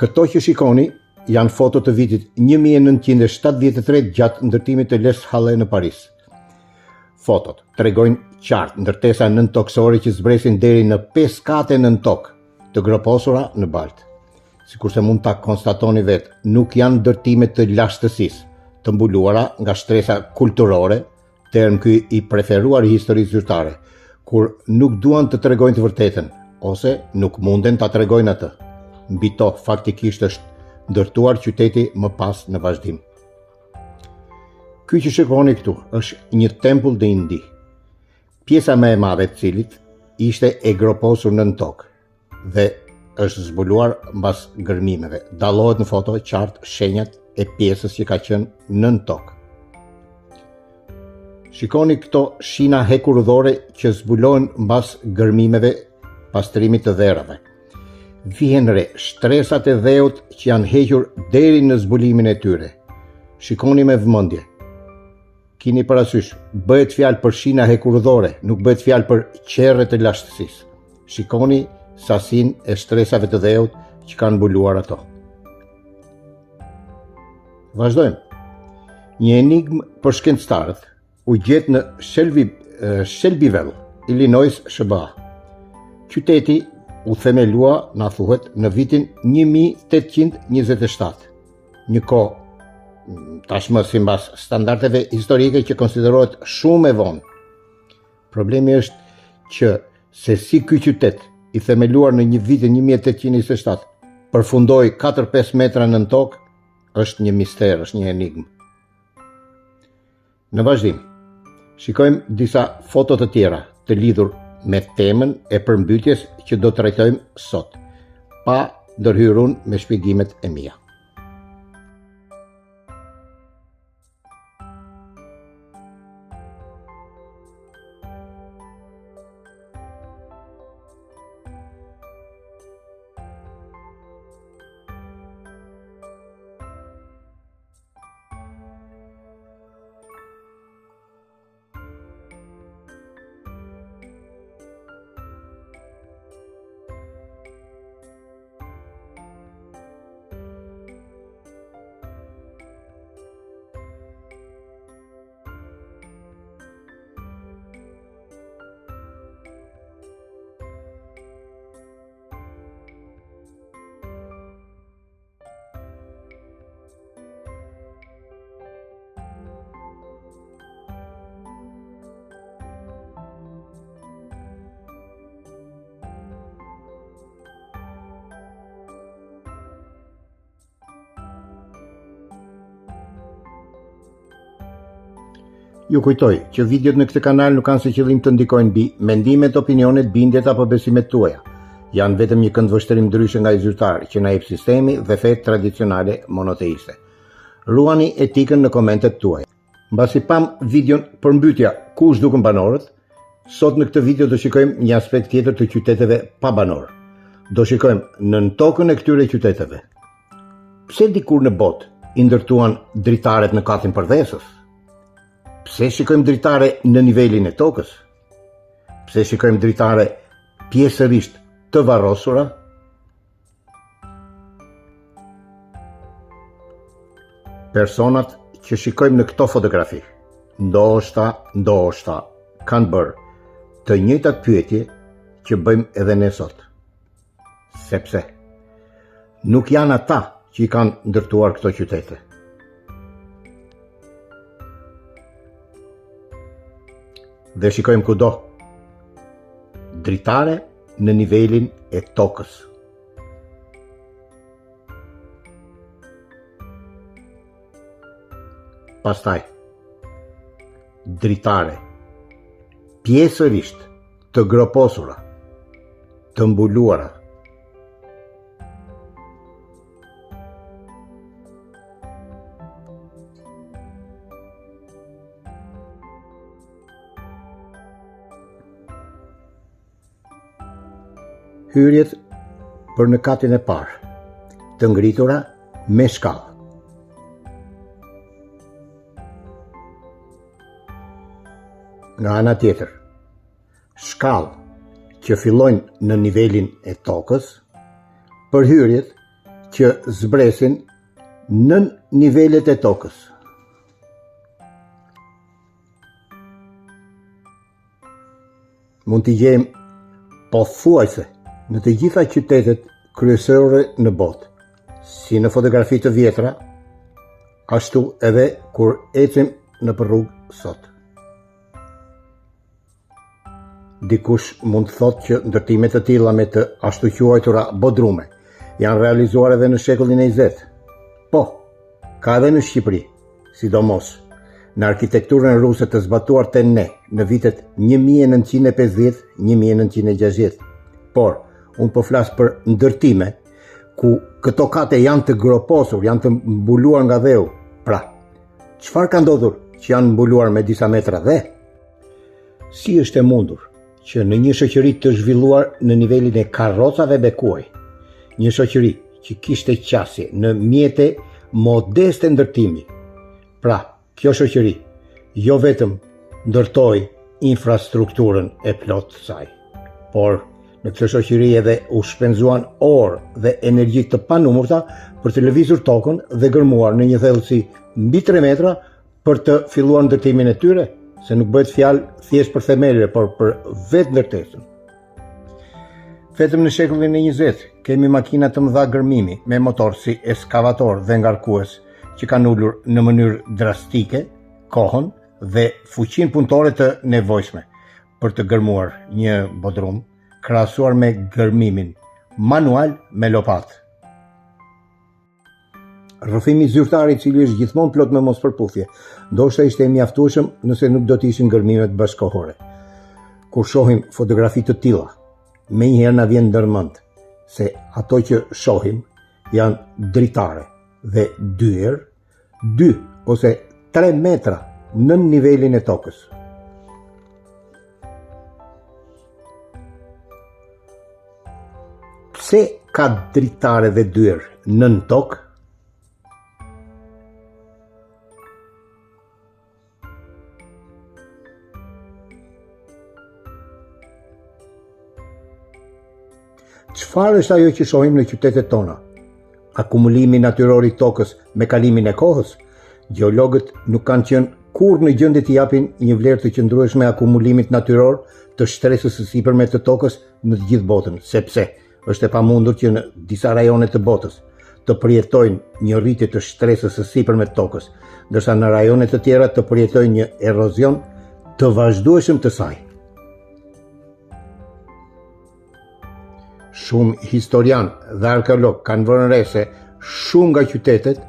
Këto që shikoni janë foto të vitit 1973 gjatë ndërtimit të Les Halles në Paris. Fotot tregojnë qartë ndërtesa nëntokësore që zbresin deri në 5 kate nën tokë, të groposura në baltë. Sikurse mund ta konstatoni vetë, nuk janë ndërtime të lashtësisë, të mbuluara nga shtresa kulturore, term ky i preferuar i historisë zyrtare, kur nuk duan të tregojnë të vërtetën, ose nuk munden ta tregojnë atë. Mbi to faktikisht është ndërtuar qyteti më pas në vazhdim. Ky që shikoni këtu është një tempull në Indi, pjesa më e madhe të cilit ishte e groposur nën tokë dhe është zbuluar mbas gërmimeve. Dallohet në foto qartë shenjat e pjesës që ka qenë nën tokë. Shikoni këto shina hekurudhore që zbulohen mbas gërmimeve, pastrimit të dherave. Vihen re shtresat e dheut që janë hequr deri në zbulimin e tyre. Shikoni me vëmendje. Kini parasysh, bëhet fjalë për shina hekurudhore, nuk bëhet fjalë për qerre të lashtësisë. Shikoni sasinë e shtresave të dheut që kanë mbuluar ato. Vazhdojmë. Një enigmë për shkencëtarët u gjet në Shelbyville, Illinois, SBA. Qyteti u themelua, na thuhet, në vitin 1827. Një kohë tashmë sipas standardeve historike që konsiderohet shumë e vonë. Problemi është që se si ky qytet, i themeluar në një vitin 1827, përfundoi 4-5 metra nën tokë, është një mister, është një enigmë. Në vazhdim, shikojmë disa foto të tjera të lidhur me temën e përmbytjes që do të trajtojmë sot, pa ndërhyrur unë me shpjegimet e mia. Ju kujtoj që videot në këtë kanal nuk kanë si qëllim të ndikojnë mbi mendimet, opinionet, bindjet apo besimet tuaja. Janë vetëm një këndvështrim ndryshe nga i zyrtar që na jep sistemi dhe fetë tradicionale monoteiste. Ruani etikën në komentet tuaja. Mbasi pam videon përmbytja ku zhdukën banorët, sot në këtë video do shikojmë një aspekt tjetër të qyteteve pa banor. Do shikojmë nën tokën e këtyre qyteteve. Pse dikur në botë i ndërtuan dritaret në katin përvesës? Pse shikojmë dritare në nivelin e tokës? Pse shikojmë dritare pjesërisht të varrosura? Personat që shikojmë në këto fotografi, ndoshta kanë bërë të njëjtat pyetje që bëjmë edhe ne sot. Sepse nuk janë ata që i kanë ndërtuar këto qytete. Dhe shikojmë kudo. Dritare në nivelin e tokës. Pastaj, dritare pjesërisht të groposura, të mbuluara. Hyrjet për në katin e parë, të ngritura me shkallë. Nga ana tjetër, shkallë që fillojnë në nivelin e tokës, për hyrjet që zbresin nën nivelet e tokës. Mund t'i gjejmë pothuajse në të gjitha qytetet kryesore në botë, si në fotografi të vjetra, ashtu edhe kur ecim në për rrugë sot. Dikush mund të thotë që ndërtime të tilla me të ashtu quajtura bodrume janë realizuar edhe në shekullin e 20. Po, ka edhe në Shqipëri, sidomos në arkitekturën ruse të zbatuar të ne në vitet 1950-1960. Por, unë po flas për ndërtime ku këto kate janë të groposur, janë të mbuluar nga dheu. Pra, çfarë ka ndodhur që janë mbuluar me disa metra dhe? Si është e mundur që në një shoqëri të zhvilluar në nivelin e karrocave bekuaj, një shoqëri që kishte qasje në mjete modeste ndërtimi, pra, kjo shoqëri jo vetëm ndërtoi infrastrukturën e plotë saj, por në këtë shoqëri edhe u shpenzuan orë dhe energji të panumërta për të lëvizur tokën dhe gërmuar në një thellësi mbi 3 metra për të filluar ndërtimin e tyre, se nuk bëhet fjalë thjesht për themele, por për vetë ndërtesën. Vetëm në shekullin e 20 kemi makina të mëdha gërmimi me motor si eskavator dhe ngarkues që kanë ulur në mënyrë drastike kohën dhe fuqinë punëtore të nevojshme për të gërmuar një bodrum, krahasuar me gërmimin manual me lopatë. Rrëfimi zyrtar i cili është gjithmonë plot me mospërputhje, ndoshta ishte mjaftueshëm nëse nuk do të ishin gërmimet bashkëkohore. Kur shohim fotografi të tilla, menjëherë na vjen ndërmend se ato që shohim janë dritare dhe dyer 2 ose 3 metra nën nivelin e tokës. Pse ka dritare dhe dyer nën tokë? Çfarë është ajo që shohim në qytetet tona? Akumulimi natyror i tokës me kalimin e kohës? Gjeologët nuk kanë qenë kurrë në gjendje të japin një vlerë të qëndrueshme akumulimit natyror të shtresës së sipërme të tokës në të gjithë botën, sepse është e pamundur që në disa rajone të botës të përjetojnë një rritje të shtresës së sipërme të tokës, ndërsa në rajone të tjera të përjetojnë një erozion të vazhdueshëm të saj. Shumë historian dhe arkeolog kanë vënë re se shumë nga qytetet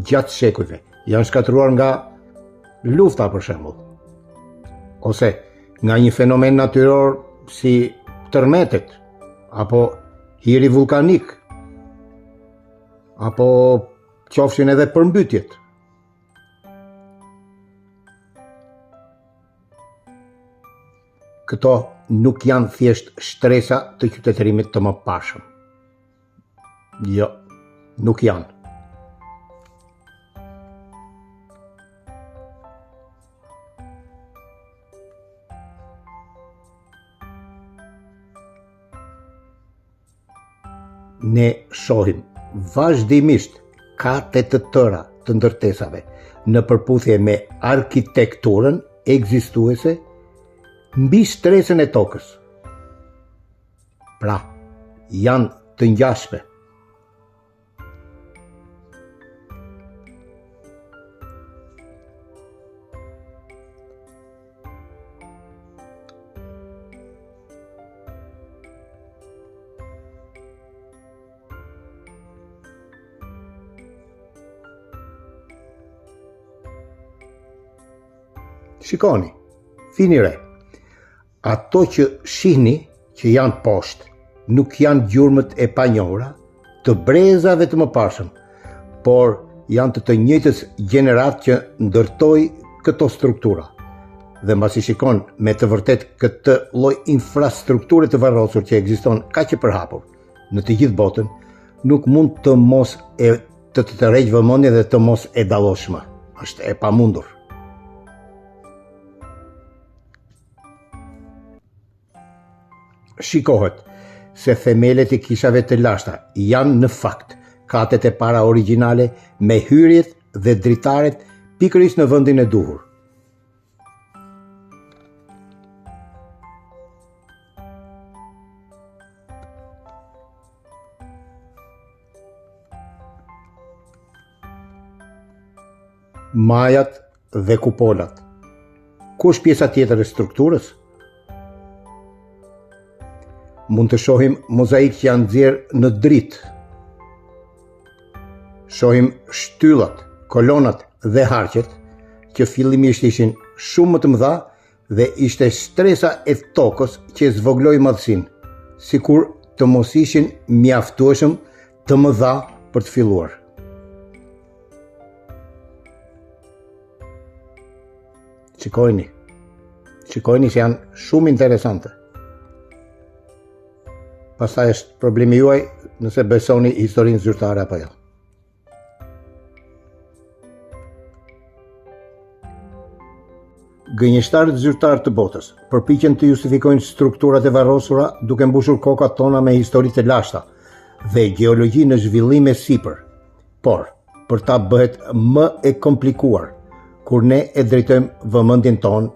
gjatë shekujve janë shkatëruar nga lufta për shembull, ose nga një fenomen natyror si tërmetet, apo hiri vulkanik, apo qofshin edhe përmbytjet. Këto nuk janë thjesht shtresa të qytetërimit të mëparshëm. Jo, nuk janë. Ne shohim vazhdimisht kate të tëra të ndërtesave në përputhje me arkitekturën ekzistuese mbi shtresën e tokës. Pra, janë të ngjashme. Shikoni, fini re. Ato që shihni që janë poshtë nuk janë gjurmët e panjohura të brezave të mëparshëm, por janë të njëjtës gjenerat që ndërtoi këto struktura. Dhe mbasi shikon me të vërtet këtë lloj infrastrukture të varrosur që ekziston kaq e përhapur në të gjithë botën, nuk mund të mos e të tërheq vëmendje dhe të mos e dallosh më. Është e pamundur. Shikohet se themelet e kishave të lashta janë në fakt katet e para origjinale me hyrjet dhe dritaret pikërisht në vendin e duhur. Majat dhe kupolat. Ku është pjesa tjetër e strukturës? Mund të shohim mozaik që janë nxjerrë në dritë. Shohim shtyllat, kolonat dhe harqet që fillimisht ishin shumë më të mëdha dhe ishte shtresa e tokës që zvogloi madhësinë, sikur të mos ishin mjaftueshëm të mëdha për të filluar. Shikojni se janë shumë interesante. Pastaj është problemi juaj nëse besoni historinë zyrtare apo jo. Gënjeshtarët zyrtarë të botës përpiqen të justifikojnë strukturat e varrosura duke mbushur kokat tona me histori të lashta dhe gjeologji në zhvillim e sipër. Por, për ta bëhet më e komplikuar kur ne e drejtojmë vëmendjen tonë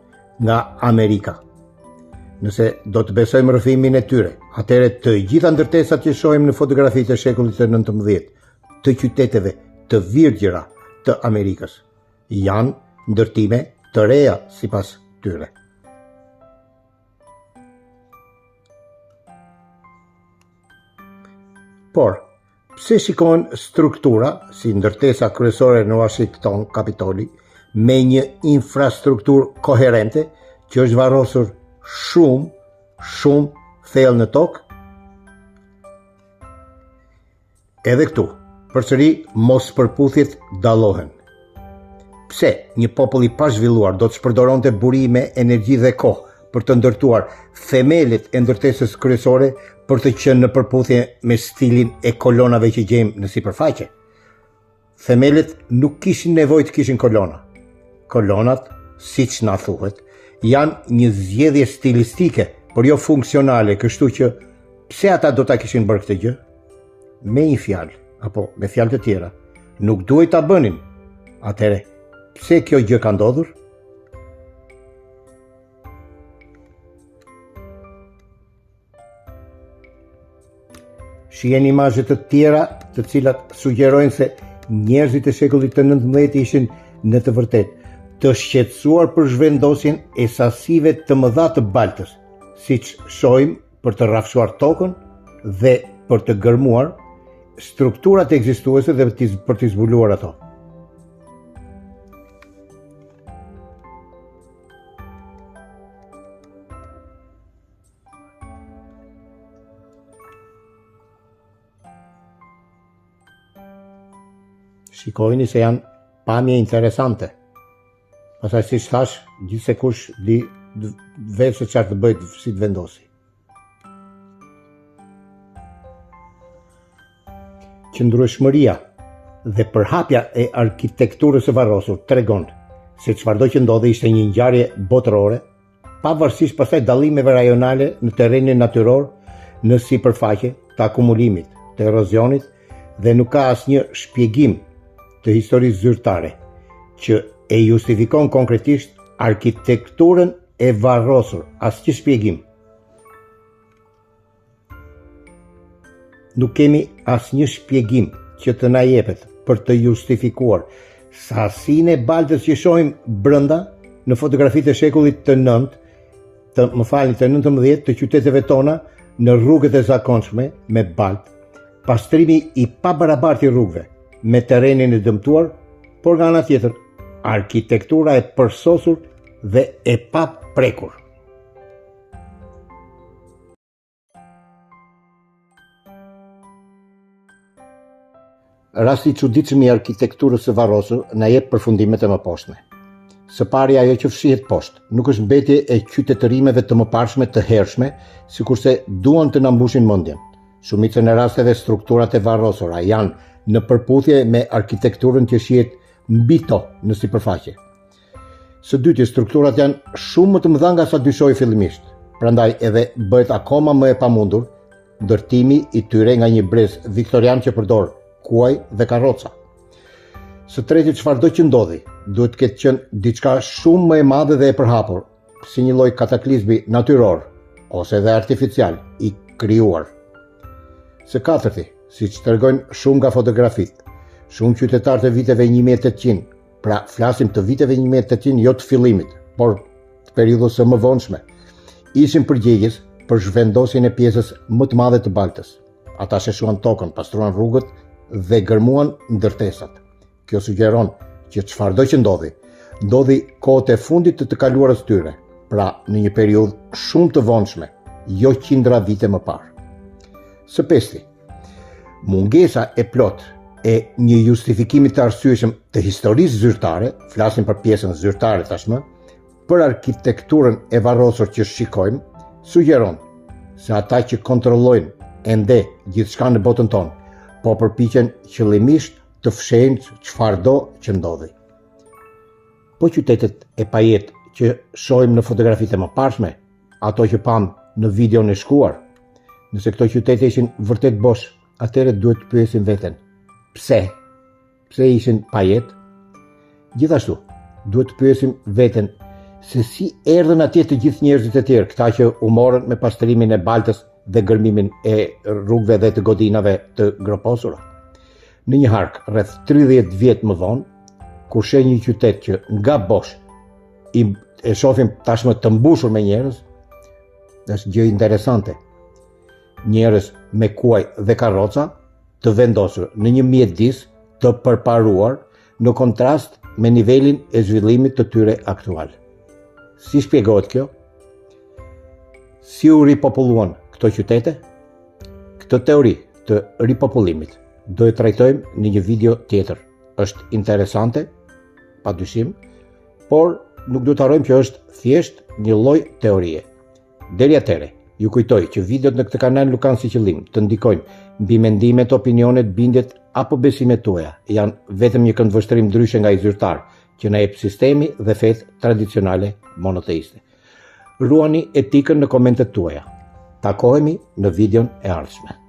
nga Amerika. Nëse do të besojmë rrëfimin e tyre, atëherë të gjitha ndërtesat që shohim në fotografitë e shekullit të 19 të qyteteve të virgjëra të Amerikës janë ndërtime të reja sipas tyre. Por, pse shikohen struktura si ndërtesa kryesore në Washington, Kapitoli, me një infrastrukturë koherente që është varrosur shumë thellë në tokë? Edhe këtu, përsëri mos përputhjet dallohen. Pse një popull i pazhvilluar do të shpërdoronte burime, energji dhe kohë për të ndërtuar themelet e ndërtesës kryesore për të qenë në përputhje me stilin e kolonave që gjejmë në sipërfaqe? Themelet nuk kishin nevojë të kishin kolona. Kolonat, siç na thuhet, janë një zgjedhje stilistike, por jo funksionale, kështu që pse ata do ta kishin bërë këtë gjë? Me një fjalë, apo me fjalë të tjera, nuk duhet ta bënin. Atëherë, pse kjo gjë ka ndodhur? Shiheni imazhe të tjera, të cilat sugjerojnë se njerëzit e shekullit të 19 ishin në të vërtetë të shqetësuar për zhvendosjen e sasive të mëdha të baltës, siç shohim për të rrafshuar tokën dhe për të gërmuar strukturat ekzistuese dhe për të zbuluar ato. Shikojni se janë pamje interesante. Pastaj si thash, gjithsekush di vetë se çfarë të bëjë si të vendosi. Qëndrueshmëria dhe përhapja e arkitekturës së varrosur tregon se çfarëdo që ndodhi ishte një ngjarje botërore, pavarësisht pastaj dallimeve rajonale në terrenin natyror, në sipërfaqe të akumulimit, të erozionit dhe nuk ka asnjë shpjegim të historisë zyrtare që e justifikon konkretisht arkitekturën e varrosur, asnjë shpjegim. Nuk kemi asnjë shpjegim që të na jepet për të justifikuar sasinë e baltës që shohim brenda në fotografitë e shekullit të 19 të qyteteve tona në rrugët e zakonshme me baltë, pastrimi i pabarabartë i rrugëve me terrenin e dëmtuar, por nga ana tjetër arkitektura e përsosur dhe e paprekur. Rasti i çuditshëm i arkitekturës së varrosur na jep përfundimet e mëposhtme. Së pari, ajo që fshihet poshtë nuk është mbetje e qytetërimeve të mëparshme të hershme, sikurse duan të na mbushin mendjen. Shumicën e rasteve strukturat e varrosura janë në përputhje me arkitekturën që shihet mbi to në sipërfaqe. Së dyti, strukturat janë shumë më të mëdha nga sa dyshoi fillimisht, prandaj edhe bëhet akoma më e pamundur ndërtimi i tyre nga një brez viktorian që përdor kuaj dhe karroca. Së treti, çfarëdo që ndodhi, duhet të ketë qenë diçka shumë më e madhe dhe e përhapur, si një lloj kataklizmi natyror ose edhe artificial i krijuar. Së katërti, siç tregojnë shumë nga fotografitë, shumë qytetarë të viteve 1800, pra flasim të viteve 1800 jo të fillimit, por të periudhës së mëvonshme, ishin përgjegjës për zhvendosjen e pjesës më të madhe të Baltës. Ata sheshuan tokën, pastruan rrugët dhe gërmuan ndërtesat. Kjo sugjeron që çfarëdo që ndodhi kohët e fundit të kaluarës tyre, pra në një periudhë shumë të vonshme, jo qindra vite më parë. Së pesti, mungesa e plot e një justifikimi të arsyeshëm të historisë zyrtare, flasim për pjesën zyrtare tashmë, për arkitekturën e varrosur që shikojmë, sugjeron se ata që kontrollojnë ende gjithçka në botën tonë, po përpiqen qëllimisht të fshehin çfarëdo që ndodhi. Po qytetet e pajet që shohim në fotografitë e mëparshme, ato që pam në videon e shkuar, nëse këto qytete ishin vërtet bosh, atëherë duhet të pyesim veten, pse? Pse ishin pajet? Gjithashtu, duhet të pyesim veten se si erdhën atje të gjithë njerëzit e tjerë, këta që u morën me pastrimin e Baltës dhe gërmimin e rrugëve dhe të godinave të groposura. Në një hark, rreth 30 vjet më vonë, kur sheh një qytet që nga bosh e shohim tashmë të mbushur me njerëz, është gjë interesante. Njerëz me kuaj dhe karroca të vendosur në një mjedis të përparuar në kontrast me nivelin e zhvillimit të tyre aktual. Si shpjegohet kjo? Si u ripopulluan këto qytete? Këtë teori të ripopullimit do e trajtojmë në një video tjetër. Është interesante, padyshim, por nuk do të harrojmë që është thjesht një lloj teorie. Deri atëherë, ju kujtoj që videot në këtë kanal nuk kanë si qëllim të ndikojnë mbi mendimet, opinionet, bindjet apo besimet tuaja. Janë vetëm një këndvështrim ndryshe nga i zyrtar që na jep sistemi dhe fetë tradicionale monoteiste. Ruani etikën në komentet tuaja. Takohemi në videon e ardhshme.